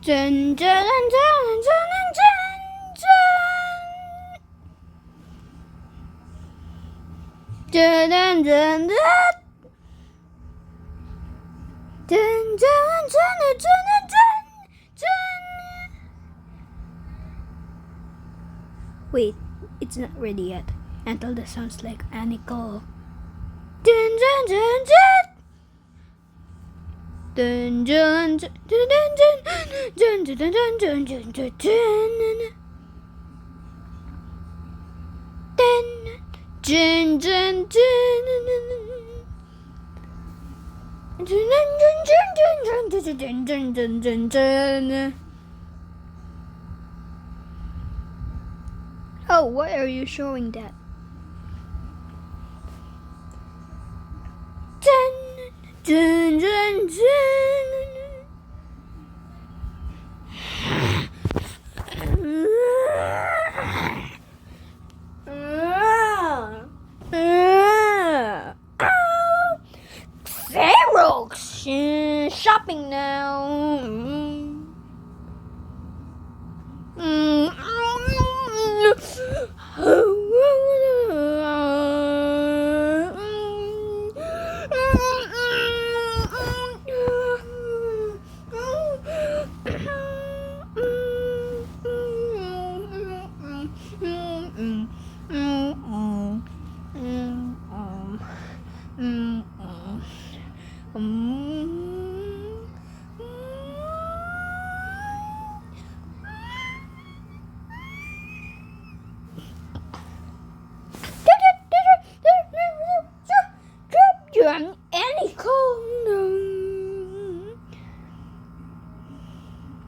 dun, dun, dun, dun, dun, dun, dun, dun, dun, dun, dun, dun, dun, dun. Wait, it's not ready yet. Until this sounds like Aniko. Dun dun dun dun. Dun dun dun dun dun dun dun dun dun dun dun dun. Dun dun dun dun. Oh, why are you showing that? Dun dun dun dun. Pharaoh's shopping now.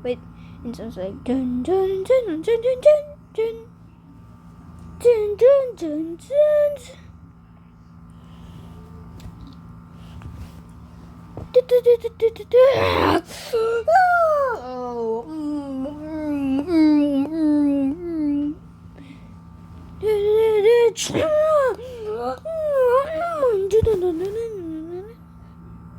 Wait, it sounds like dun dun dun dun dun dun dun dun dun dun. Oh.